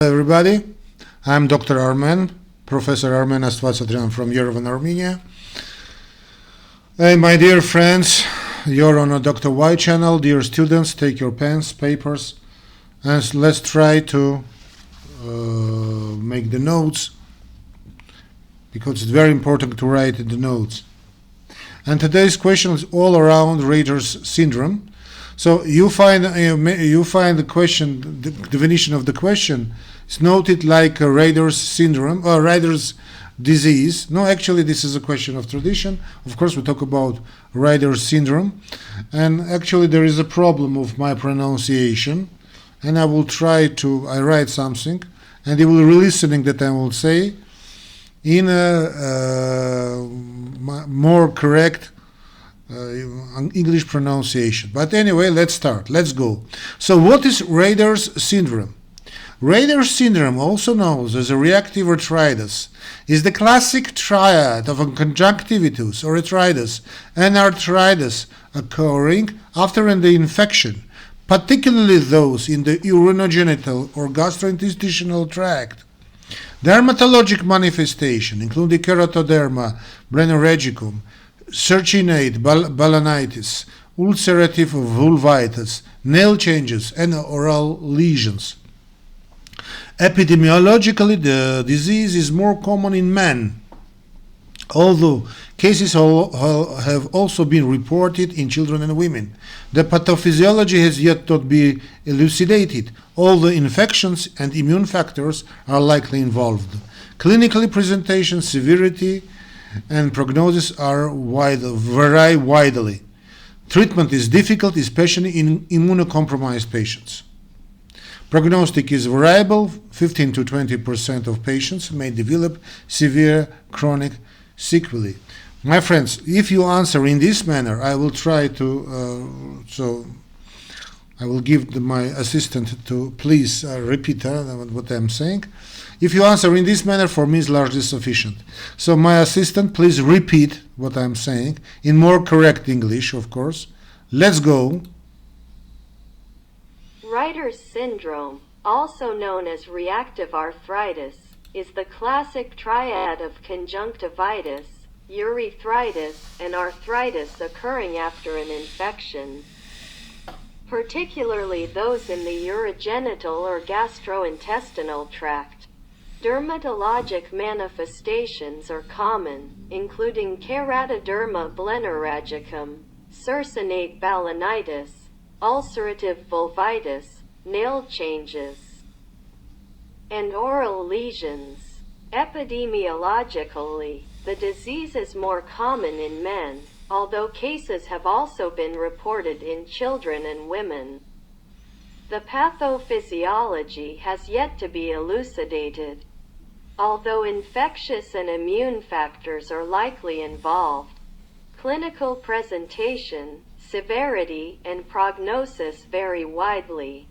Everybody, I'm Dr. Armen, Professor Armen Astvatsatryan from Yerevan, Armenia. Hey, my dear friends, you're on a Dr. Y channel. Dear students, take your pens, papers, and let's try to make the notes, because it's very important to write the notes. And today's question is all around Reiter's syndrome. So you find the question, the definition of the question is noted like a Reiter's syndrome or Reiter's disease. No, actually this is a question of tradition. Of course we talk about Reiter's syndrome, and actually there is a problem of my pronunciation, and I write something and you will be listening that I will say in a more correct English pronunciation. But anyway, let's start. Let's go. So what is Reiter's syndrome? Reiter's syndrome, also known as a reactive arthritis, is the classic triad of a conjunctivitis, urethritis, and arthritis occurring after an infection, particularly those in the urogenital or gastrointestinal tract. Dermatologic manifestation, including keratoderma, blenorhegicum, circinate balanitis, ulcerative vulvitis, nail changes, and oral lesions. Epidemiologically, the disease is more common in men, although cases have also been reported in children and women. The pathophysiology has yet to be elucidated, although infections and immune factors are likely involved. Clinically, presentation, severity, and prognosis vary widely. Treatment is difficult, especially in immunocompromised patients. Prognostic is variable. 15 to 20% of patients may develop severe chronic sequelae. My friends, if you answer in this manner, I will try to, I will give my assistant to please repeat what I'm saying. If you answer in this manner, for me is largely sufficient. So my assistant, please repeat what I'm saying in more correct English, of course. Let's go. Reiter's syndrome, also known as reactive arthritis, is the classic triad of conjunctivitis, urethritis, and arthritis occurring after an infection, particularly those in the urogenital or gastrointestinal tract. Dermatologic manifestations are common, including keratoderma blenorhegicum, circinate balanitis, ulcerative vulvitis, nail changes, and oral lesions. Epidemiologically, the disease is more common in men, although cases have also been reported in children and women. The pathophysiology has yet to be elucidated, although infectious and immune factors are likely involved. Clinical presentation, severity, and prognosis vary widely.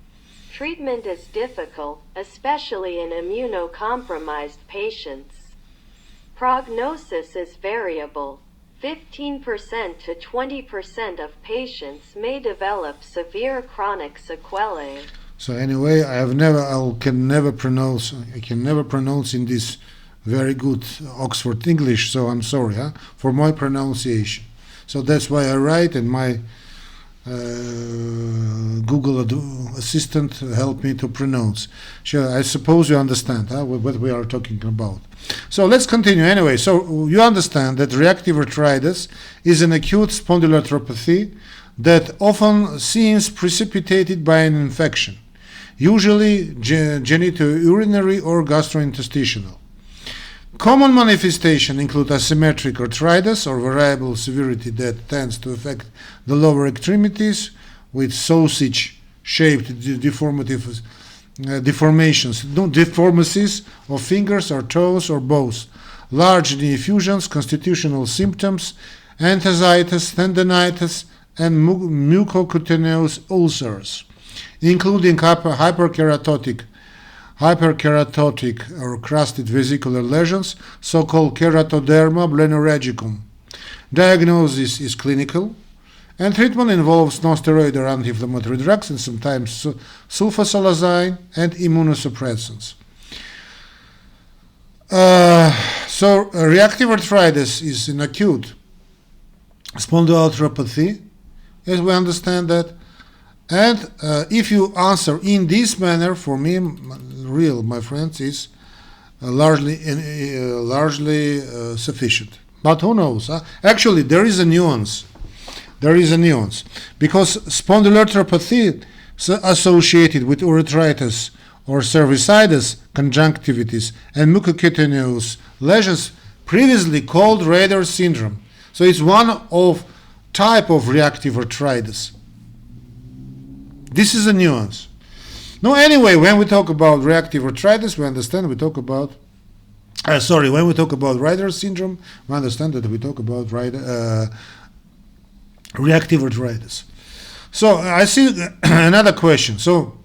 Treatment is difficult, especially in immunocompromised patients. Prognosis is variable. 15% to 20% of patients may develop severe chronic sequelae. So anyway, I can never pronounce in this very good Oxford English, so I'm sorry for my pronunciation. So that's why I write, and my Google Assistant helped me to pronounce. Sure, I suppose you understand what we are talking about. So let's continue anyway. So you understand that reactive arthritis is an acute spondyloarthropathy that often seems precipitated by an infection, usually genitourinary or gastrointestinal. Common manifestations include asymmetric arthritis or variable severity that tends to affect the lower extremities with sausage-shaped deformacies of fingers or toes or both, large effusions, constitutional symptoms, enthesitis, tendinitis, and mucocutaneous ulcers, including hyperkeratotic or crusted vesicular lesions, so-called keratoderma blenorhegicum. Diagnosis is clinical, And treatment involves non-steroidal anti-inflammatory drugs and sometimes sulfasalazine and immunosuppressants. So reactive arthritis is an acute spondyloarthropathy, as we understand that. And if you answer in this manner, for me, my friends, is largely sufficient. But who knows? Actually, there is a nuance. Because spondyloarthropathy associated with urethritis or cervicitis, conjunctivitis, and mucocutaneous lesions previously called Reiter syndrome. So it's one of type of reactive arthritis. This is a nuance. No, anyway, when we talk about reactive arthritis, we understand we talk about when we talk about Reiter syndrome, we understand that we talk about reactive arthritis. So I see another question. So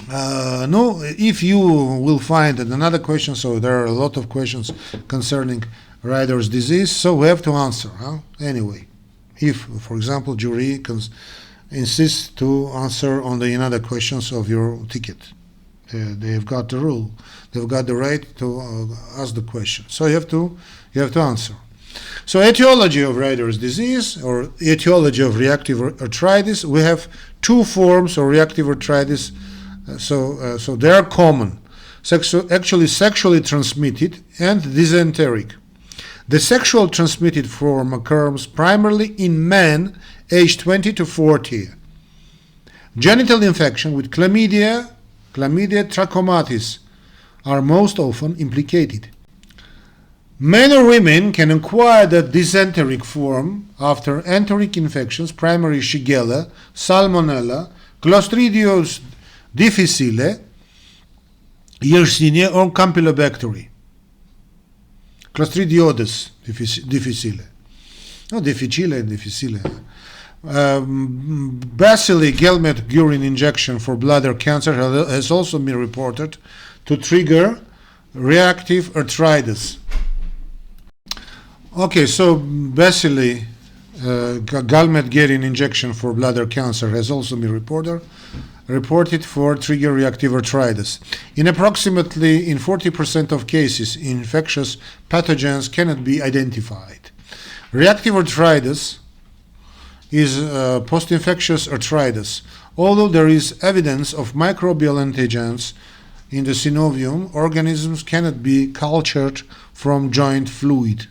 if you will find another question, so there are a lot of questions concerning Reiter's disease, so we have to answer. Anyway, if, for example, jury insists to answer on the another questions of your ticket, they've got the rule. They've got the right to ask the question. So you have to answer. So etiology of Reiter's disease or etiology of reactive arthritis, we have two forms of reactive arthritis. So they are common, actually sexually transmitted and dysenteric. The sexual transmitted form occurs primarily in men aged 20 to 40. Genital infection with chlamydia trachomatis are most often implicated. Men or women can acquire the dysenteric form after enteric infections, primarily Shigella, Salmonella, Clostridium difficile, Yersinia, or Campylobacter. Clostridioides difficile. No, difficile and difficile. Bacilli Guillemette urine injection for bladder cancer has also been reported to trigger reactive arthritis. Okay, so Bacilli Guillemette urine injection for bladder cancer has also been reported for trigger reactive arthritis. In approximately 40% of cases, infectious pathogens cannot be identified. Reactive arthritis is post-infectious arthritis. Although there is evidence of microbial antigens in the synovium, organisms cannot be cultured from joint fluid.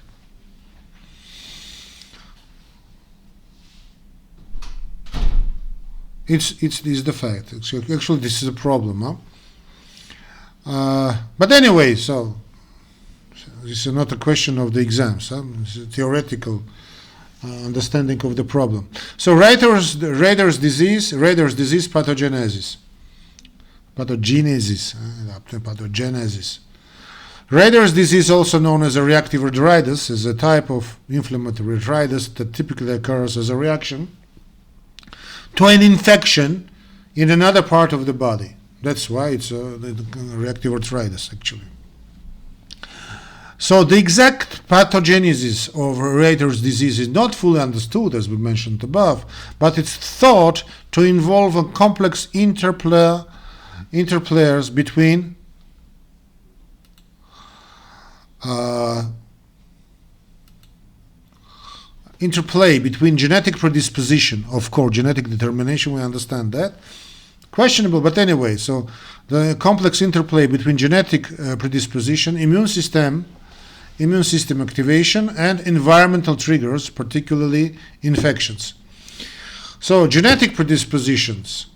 It's the fact. Actually, this is a problem. But anyway, so this is not a question of the exams. It's a theoretical understanding of the problem. So Reiter's disease pathogenesis. Reiter's disease, also known as a reactive arthritis, is a type of inflammatory arthritis that typically occurs as a reaction to an infection in another part of the body. That's why it's a reactive arthritis, actually. So the exact pathogenesis of Reiter's disease is not fully understood, as we mentioned above, but it's thought to involve a complex interplays between interplay between genetic predisposition, of course, genetic determination, we understand that. Questionable, but anyway, so the complex interplay between genetic predisposition, immune system activation, and environmental triggers, particularly infections. So genetic predispositions.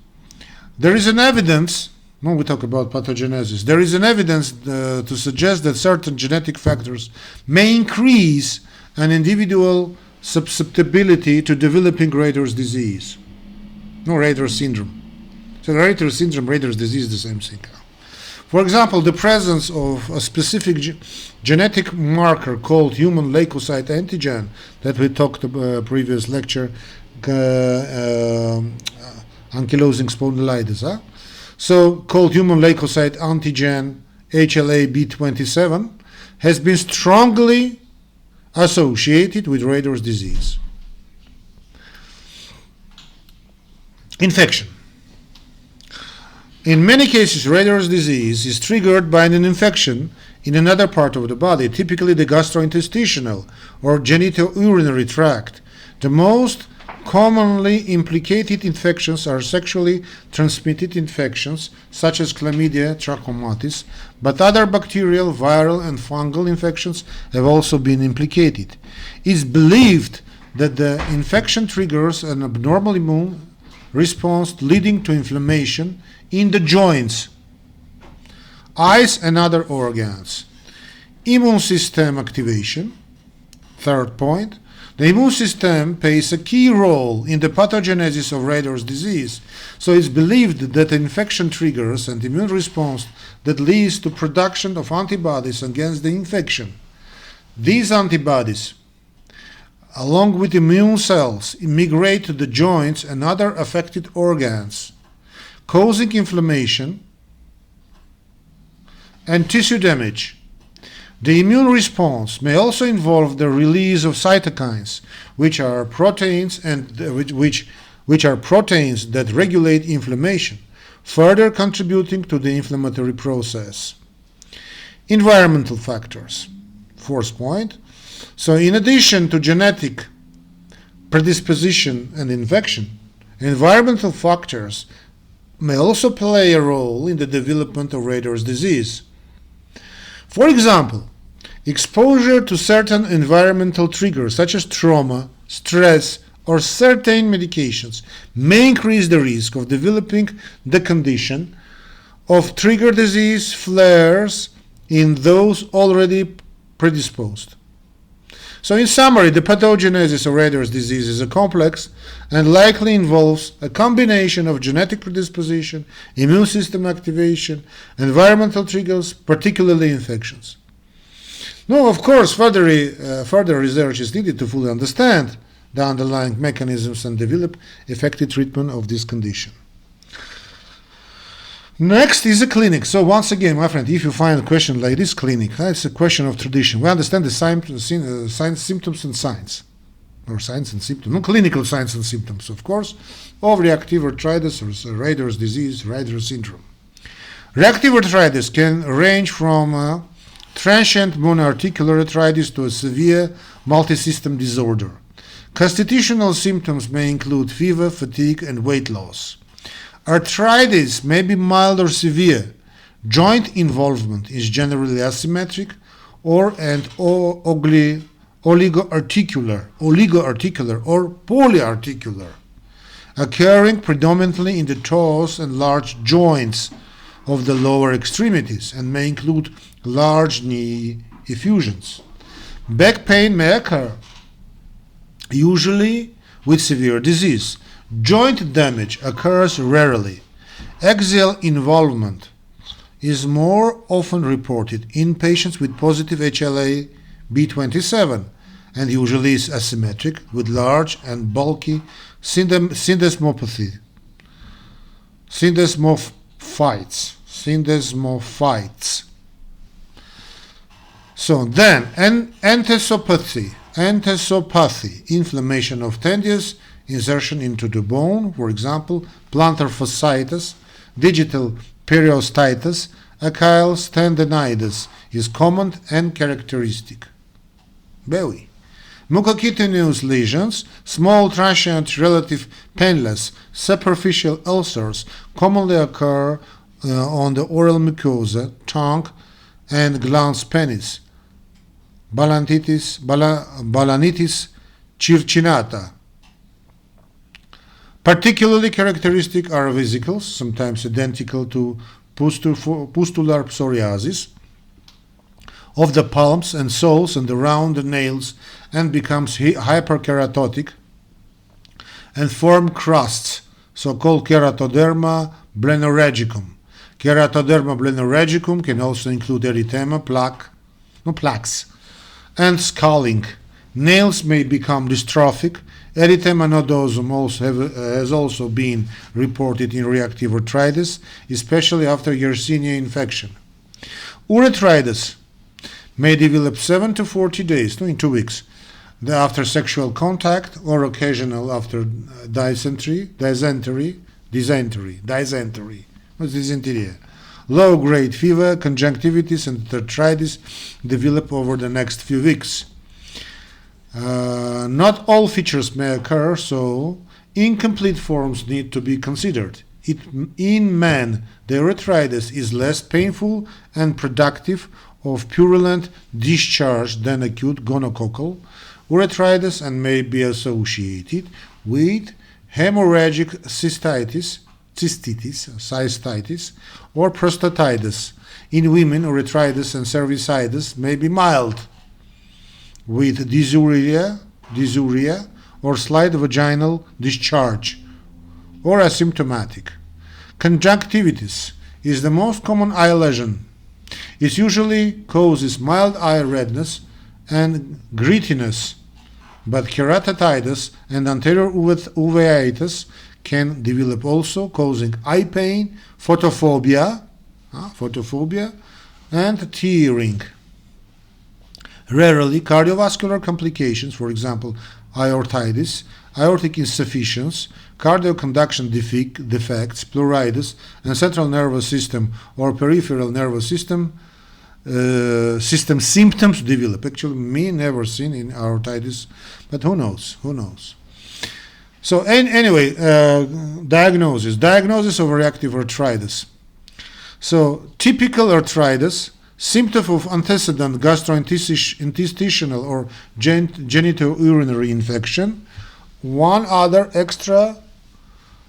There is an evidence, when we talk about pathogenesis, there is an evidence to suggest that certain genetic factors may increase an individual susceptibility to developing Reiter's disease. No, Reiter's syndrome. So Reiter's syndrome, Reiter's disease is the same thing. For example, the presence of a specific genetic marker called human leukocyte antigen that we talked about previous lecture, ankylosing spondylitis. So called human leukocyte antigen HLA-B27 has been strongly associated with Reiter's disease. Infection. In many cases, Reiter's disease is triggered by an infection in another part of the body, typically the gastrointestinal or genitourinary tract. The most commonly implicated infections are sexually transmitted infections such as chlamydia trachomatis, but other bacterial, viral, and fungal infections have also been implicated. It's believed that the infection triggers an abnormal immune response leading to inflammation in the joints, eyes, and other organs. Immune system activation. Third point. The immune system plays a key role in the pathogenesis of Reiter's disease, so it's believed that infection triggers an immune response that leads to production of antibodies against the infection. These antibodies, along with immune cells, migrate to the joints and other affected organs, causing inflammation and tissue damage. The immune response may also involve the release of cytokines, which are proteins which are proteins that regulate inflammation, further contributing to the inflammatory process. Environmental factors. Fourth point. So in addition to genetic predisposition and infection, environmental factors may also play a role in the development of Reiter's disease. For example, exposure to certain environmental triggers such as trauma, stress, or certain medications may increase the risk of developing the condition of trigger disease flares in those already predisposed. So in summary, the pathogenesis of Reiter's disease is a complex and likely involves a combination of genetic predisposition, immune system activation, environmental triggers, particularly infections. Now, of course, further research is needed to fully understand the underlying mechanisms and develop effective treatment of this condition. Next is a clinic. So once again, my friend, if you find a question like this, clinic, it's a question of tradition. We understand the signs, symptoms, and signs, or signs and symptoms, no, clinical signs and symptoms, of course, of reactive arthritis or Reiter's disease, Reiter syndrome. Reactive arthritis can range from transient monoarticular arthritis to a severe multisystem disorder. Constitutional symptoms may include fever, fatigue, and weight loss. Arthritis may be mild or severe. Joint involvement is generally asymmetric or oligoarticular or polyarticular, occurring predominantly in the toes and large joints of the lower extremities and may include large knee effusions. Back pain may occur, usually with severe disease. Joint damage occurs rarely. Axial involvement is more often reported in patients with positive HLA-B27 and usually is asymmetric with large and bulky syndesmophytes. So then, enthesopathy, inflammation of tendons, insertion into the bone, for example, plantar fasciitis, digital periostitis, Achilles tendinitis is common and characteristic. Belly. Mucocutaneous lesions, small transient relative painless superficial ulcers commonly occur on the oral mucosa, tongue, and glans penis. Balanitis circinata. Particularly characteristic are vesicles, sometimes identical to pustular psoriasis, of the palms and soles and around the nails, and becomes hyperkeratotic and form crusts, so-called keratoderma blennorhagicum. Keratoderma blennorhagicum can also include erythema, plaques, and scarring. Nails may become dystrophic. Erythema nodosum has also been reported in reactive arthritis, especially after Yersinia infection. Urethritis may develop 7 to 40 days, in 2 weeks, after sexual contact or occasional after dysentery, dysentery. What's dysentery? Low-grade fever, conjunctivitis, and urethritis develop over the next few weeks. Not all features may occur, so incomplete forms need to be considered. In men, the urethritis is less painful and productive of purulent discharge than acute gonococcal urethritis and may be associated with hemorrhagic cystitis, or prostatitis. In women, urethritis and cervicitis may be mild, with dysuria or slight vaginal discharge, or asymptomatic. Conjunctivitis is the most common eye lesion. It usually causes mild eye redness and grittiness, but keratitis and anterior uveitis can develop also, causing eye pain, photophobia, and tearing. Rarely, cardiovascular complications, for example, aortitis, aortic insufficiency, cardioconduction defects, pleuritis, and central nervous system or peripheral nervous system symptoms develop. Actually, me never seen in aortitis, but who knows? So anyway, diagnosis of reactive arthritis. So typical arthritis, symptom of antecedent gastrointestinal or genitourinary infection. One other extra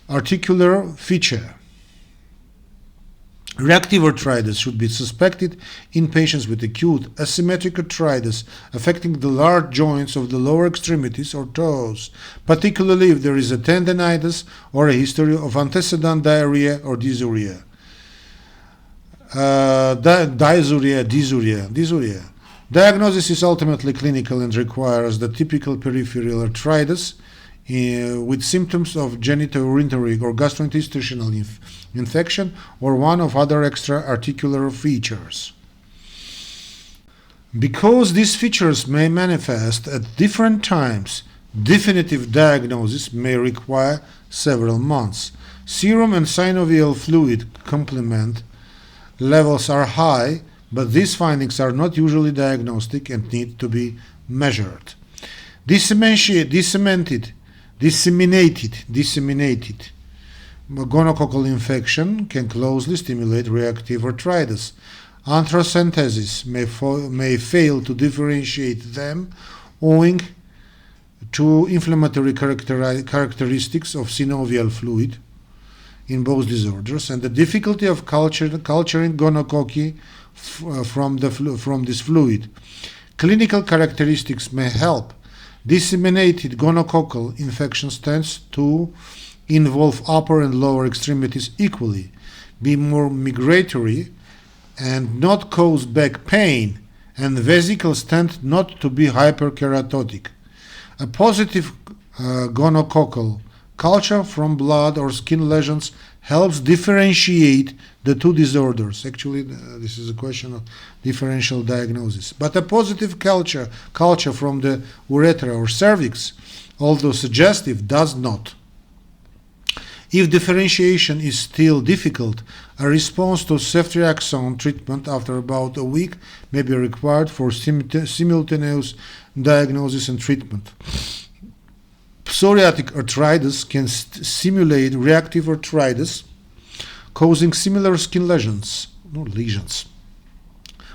articular feature. Reactive arthritis should be suspected in patients with acute asymmetric arthritis affecting the large joints of the lower extremities or toes, particularly if there is a tendinitis or a history of antecedent diarrhea or dysuria. Dysuria. Diagnosis is ultimately clinical and requires the typical peripheral arthritis with symptoms of genitourinary or gastrointestinal infection or one of other extra articular features. Because these features may manifest at different times, definitive diagnosis may require several months. Serum and synovial fluid complement levels are high, but these findings are not usually diagnostic and need to be measured. Disseminated gonococcal infection can closely stimulate reactive arthritis. Anthracentesis may fail to differentiate them owing to inflammatory characteristics of synovial fluid in both disorders and the difficulty of culturing gonococci from this fluid. Clinical characteristics may help. Disseminated gonococcal infections tends to involve upper and lower extremities equally, be more migratory, and not cause back pain, and vesicles tend not to be hyperkeratotic. A positive gonococcal culture from blood or skin lesions helps differentiate the two disorders. Actually, this is a question of differential diagnosis. But a positive culture from the urethra or cervix, although suggestive, does not. If differentiation is still difficult, a response to ceftriaxone treatment after about a week may be required for simultaneous diagnosis and treatment. Psoriatic arthritis can simulate reactive arthritis, causing similar skin lesions.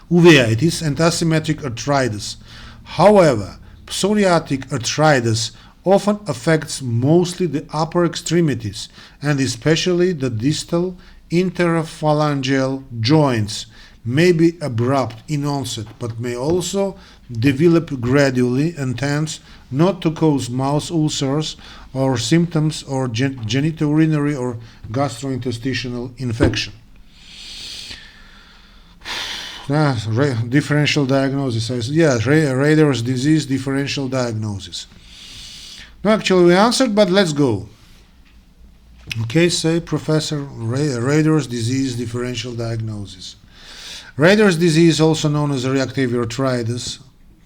Uveitis and asymmetric arthritis. However, psoriatic arthritis often affects mostly the upper extremities and especially the distal interphalangeal joints, may be abrupt in onset but may also develop gradually and tends not to cause mouth ulcers or symptoms or genitourinary or gastrointestinal infection. Differential diagnosis. Yes, Reiter's disease differential diagnosis. No, actually we answered, but let's go. Okay, say Professor Reiter's disease differential diagnosis. Reiter's disease, also known as reactive arthritis,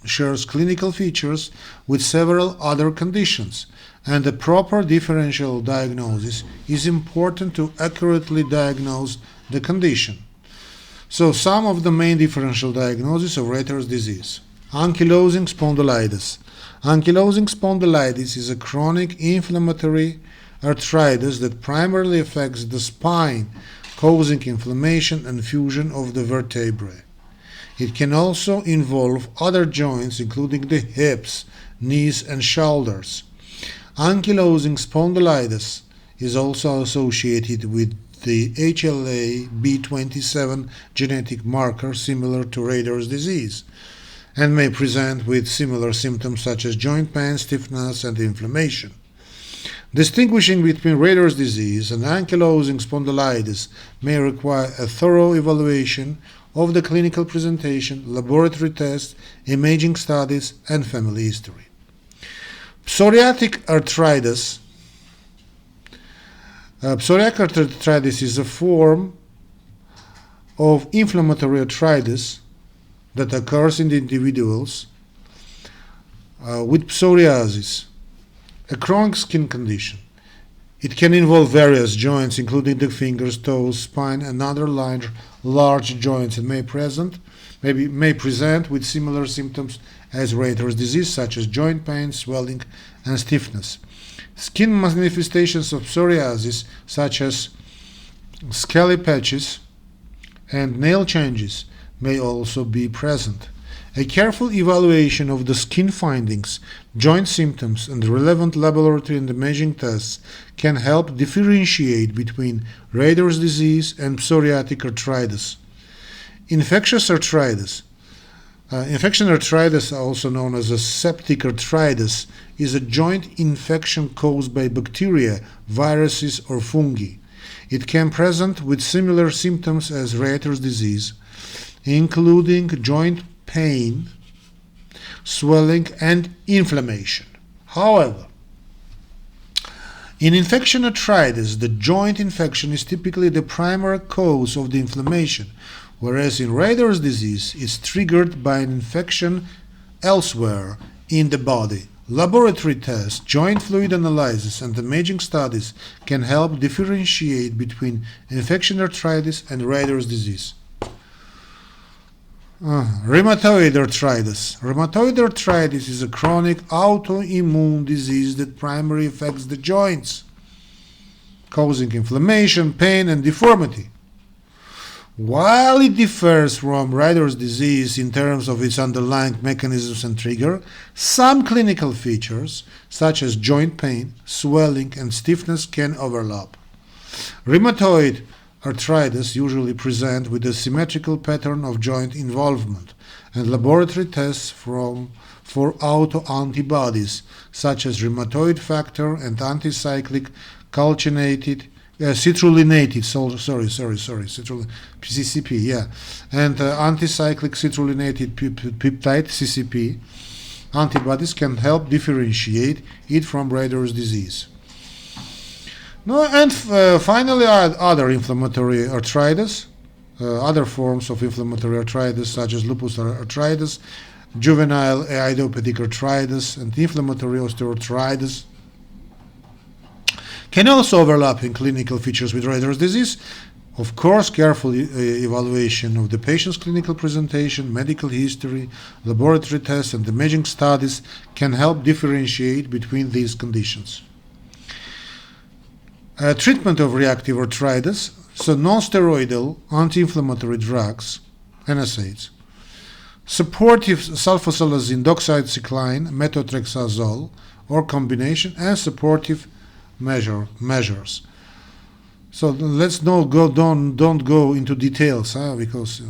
shares clinical features with several other conditions, and a proper differential diagnosis is important to accurately diagnose the condition. So some of the main differential diagnoses of Reiter's disease. Ankylosing spondylitis. Ankylosing spondylitis is a chronic inflammatory arthritis that primarily affects the spine, causing inflammation and fusion of the vertebrae. It can also involve other joints, including the hips, knees, and shoulders. Ankylosing spondylitis is also associated with the HLA-B27 genetic marker similar to Reiter's disease, and may present with similar symptoms such as joint pain, stiffness, and inflammation. Distinguishing between Reiter's disease and ankylosing spondylitis may require a thorough evaluation of the clinical presentation, laboratory tests, imaging studies, and family history. Psoriatic arthritis. Psoriatic arthritis is a form of inflammatory arthritis that occurs in the individuals with psoriasis, a chronic skin condition. It can involve various joints, including the fingers, toes, spine, and other large joints, and may present with similar symptoms as Reiter's disease, such as joint pain, swelling, and stiffness. Skin manifestations of psoriasis, such as scaly patches and nail changes, may also be present. A careful evaluation of the skin findings, joint symptoms, and relevant laboratory and imaging tests can help differentiate between Reiter's disease and psoriatic arthritis. Infectious arthritis. Infection arthritis, also known as a septic arthritis, is a joint infection caused by bacteria, viruses, or fungi. It can present with similar symptoms as Reiter's disease, including joint pain, swelling, and inflammation. However, in infection arthritis, the joint infection is typically the primary cause of the inflammation, whereas in Reiter's disease, it's triggered by an infection elsewhere in the body. Laboratory tests, joint fluid analysis, and imaging studies can help differentiate between infection arthritis and Reiter's disease. Rheumatoid arthritis. Rheumatoid arthritis is a chronic autoimmune disease that primarily affects the joints, causing inflammation, pain, and deformity. While it differs from Reiter's disease in terms of its underlying mechanisms and trigger, some clinical features, such as joint pain, swelling, and stiffness, can overlap. Rheumatoid arthritis usually present with a symmetrical pattern of joint involvement, and laboratory tests for autoantibodies such as rheumatoid factor and anticyclic calcinated citrulinated, CCP, and anticyclic citrulinated peptide, CCP, antibodies can help differentiate it from Reiter's disease. Finally, other inflammatory arthritis, other forms of inflammatory arthritis such as lupus arthritis, juvenile idiopathic arthritis, and inflammatory osteoarthritis can also overlap in clinical features with Reiter's disease. Of course, careful evaluation of the patient's clinical presentation, medical history, laboratory tests, and imaging studies can help differentiate between these conditions. Treatment of reactive arthritis, so non-steroidal anti-inflammatory drugs, NSAIDs, supportive sulfasalazine, doxycycline, methotrexazole, or combination, and supportive measures. So let's don't go into details, because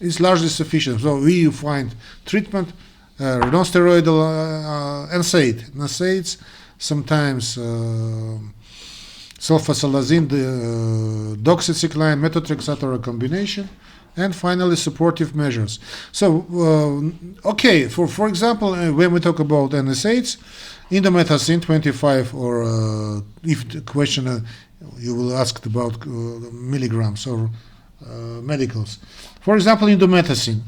it's largely sufficient. So we find treatment, non-steroidal NSAIDs, sometimes sulfasalazine, doxycycline, methotrexate, or a combination, and finally supportive measures. So, for example, when we talk about NSAIDs, indomethacin 25, or if the question you will ask about milligrams or medicals. For example, indomethacin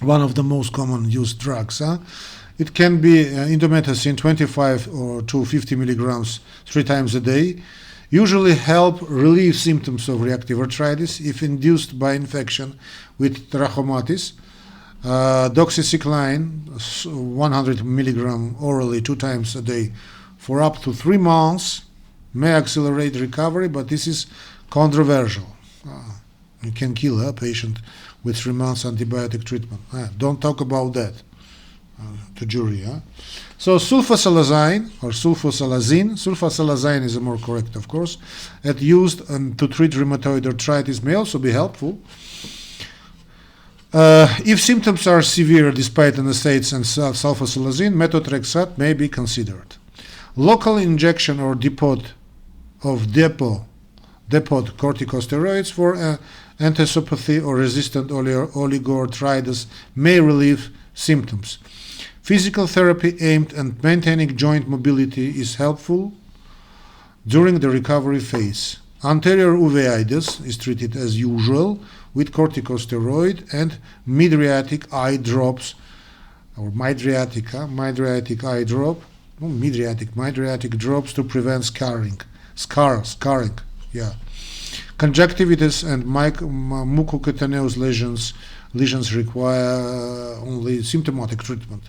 one of the most common used drugs. It can be indomethacin 25 or to 50 milligrams 3 times a day. Usually help relieve symptoms of reactive arthritis if induced by infection with trachomatis. Doxycycline 100 milligram orally 2 times a day for up to 3 months may accelerate recovery, but this is controversial. You can kill a patient with 3 months antibiotic treatment. Don't talk about that to jury. So sulfasalazine or sulfasalazine is more correct, of course, and used to treat rheumatoid arthritis may also be helpful. If symptoms are severe despite NSAIDs and sulfasalazine, methotrexate may be considered. Local injection or depot corticosteroids for enteropathy or resistant oligoarthritis may relieve symptoms. Physical therapy aimed at maintaining joint mobility is helpful during the recovery phase. Anterior uveitis is treated as usual with corticosteroid and mydriatic eye drops, or mydriatic drops to prevent scarring. Conjunctivitis and mucocutaneous lesions require only symptomatic treatment.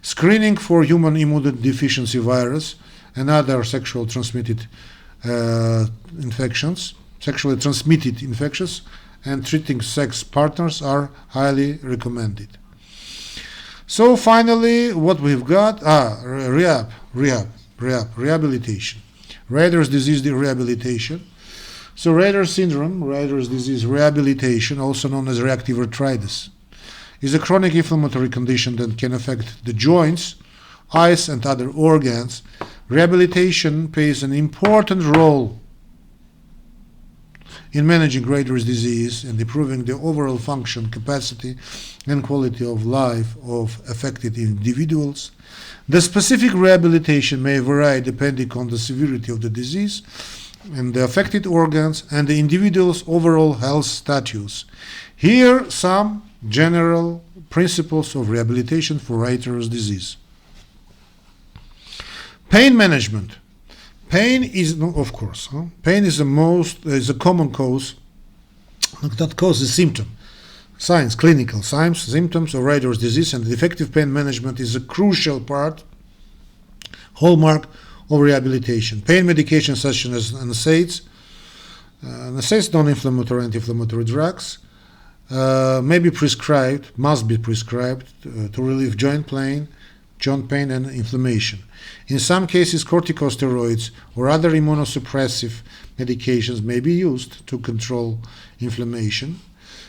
Screening for human immunodeficiency virus and other sexually transmitted infections, and treating sex partners are highly recommended. So finally, what we've got, rehabilitation. Reiter's disease rehabilitation. So Reiter's syndrome, Reiter's disease rehabilitation, also known as reactive arthritis, is a chronic inflammatory condition that can affect the joints, eyes, and other organs. Rehabilitation plays an important role in managing Reiter's disease and improving the overall function, capacity, and quality of life of affected individuals. The specific rehabilitation may vary depending on the severity of the disease and the affected organs and the individual's overall health status. Here are some general principles of rehabilitation for Reiter's disease. Pain management. Pain is, of course, pain is a common cause, not cause, is symptom. Signs, clinical signs, symptoms of Reiter's disease, and effective pain management is a crucial hallmark of rehabilitation. Pain medications such as NSAIDs, non-inflammatory anti-inflammatory drugs, must be prescribed to relieve joint pain and inflammation. In some cases, corticosteroids or other immunosuppressive medications may be used to control inflammation.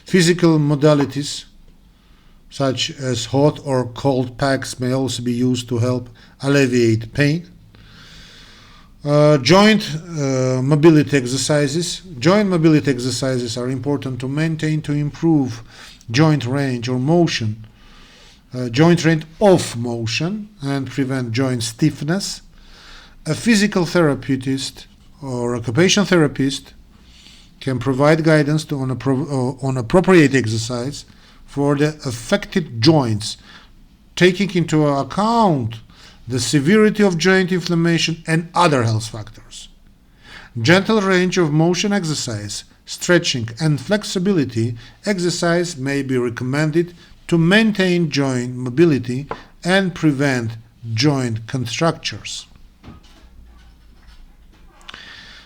Physical modalities such as hot or cold packs may also be used to help alleviate pain. Joint mobility exercises. Joint mobility exercises are important to improve joint range of motion and prevent joint stiffness. A physical therapist or occupational therapist can provide guidance on appropriate exercise for the affected joints, taking into account the severity of joint inflammation and other health factors. Gentle range of motion exercise, stretching, and flexibility exercise may be recommended to maintain joint mobility and prevent joint contractures.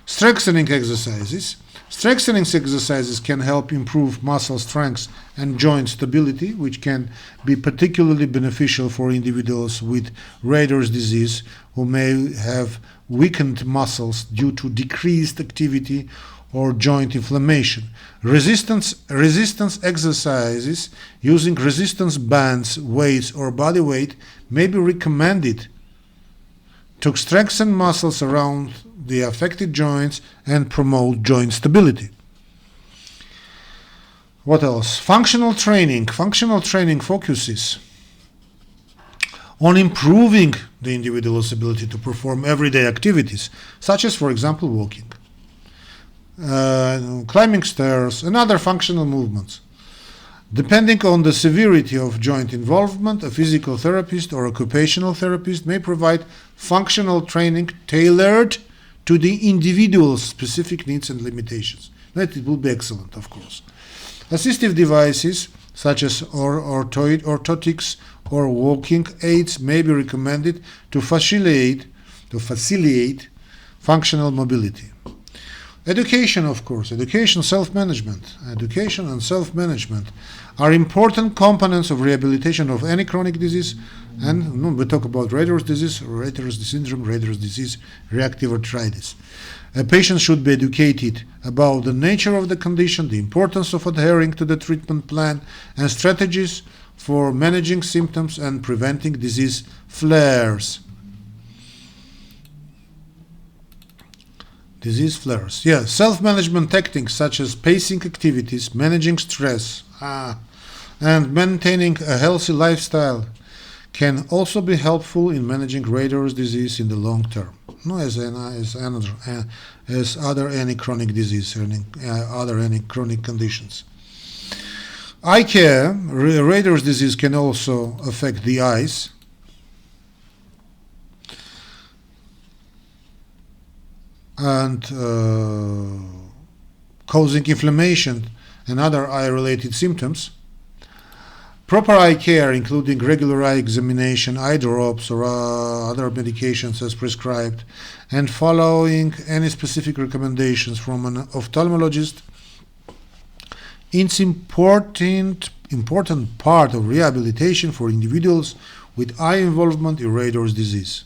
Strengthening exercises. Strengthening exercises can help improve muscle strength and joint stability, which can be particularly beneficial for individuals with Reiter's disease who may have weakened muscles due to decreased activity or joint inflammation. Resistance exercises using resistance bands, weights, or body weight may be recommended to strengthen muscles around the affected joints and promote joint stability. What else? Functional training. Functional training focuses on improving the individual's ability to perform everyday activities, such as, for example, walking, climbing stairs, and other functional movements. Depending on the severity of joint involvement, a physical therapist or occupational therapist may provide functional training tailored to the individual's specific needs and limitations. That it will be excellent, of course. Assistive devices such as orthotics or walking aids may be recommended to facilitate functional mobility. Education, of course, self-management. Education and self-management are important components of rehabilitation of any chronic disease. And we talk about Reiter's disease, Reiter's syndrome, Reiter's disease, reactive arthritis. A patient should be educated about the nature of the condition, the importance of adhering to the treatment plan, and strategies for managing symptoms and preventing disease flares. Yes, self-management techniques such as pacing activities, managing stress, and maintaining a healthy lifestyle can also be helpful in managing Reiter's disease in the long term, as other any chronic disease or any chronic conditions. Eye care, Reiter's disease can also affect the eyes. And causing inflammation and other eye-related symptoms. Proper eye care, including regular eye examination, eye drops, or other medications as prescribed, and following any specific recommendations from an ophthalmologist, it's important part of rehabilitation for individuals with eye involvement in Reiter's disease.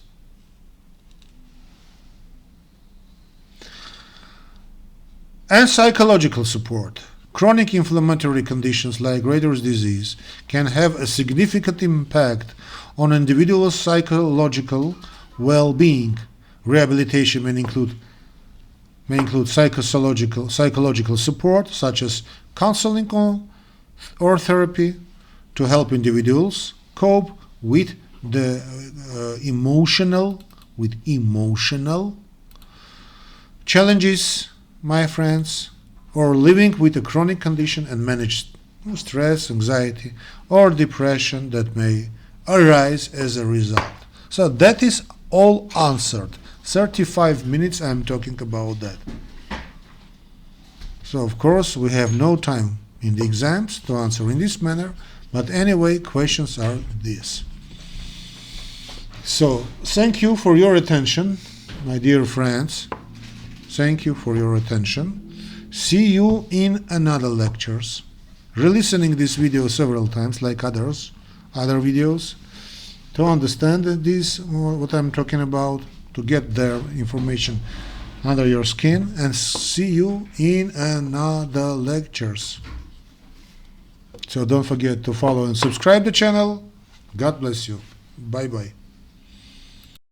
And psychological support. Chronic inflammatory conditions like Reiter's disease can have a significant impact on individuals' psychological well-being. Rehabilitation may include psychological support, such as counseling or therapy, to help individuals cope with the emotional challenges, my friends, or living with a chronic condition and manage stress, anxiety, or depression that may arise as a result. So that is all answered. 35 minutes I'm talking about that. So of course we have no time in the exams to answer in this manner, but anyway, questions are this. So thank you for your attention, my dear friends. Thank you for your attention. See you in another lectures. Re-listening this video several times, like other videos, to understand this, what I'm talking about, to get their information under your skin, and see you in another lectures. So don't forget to follow and subscribe the channel. God bless you. Bye bye.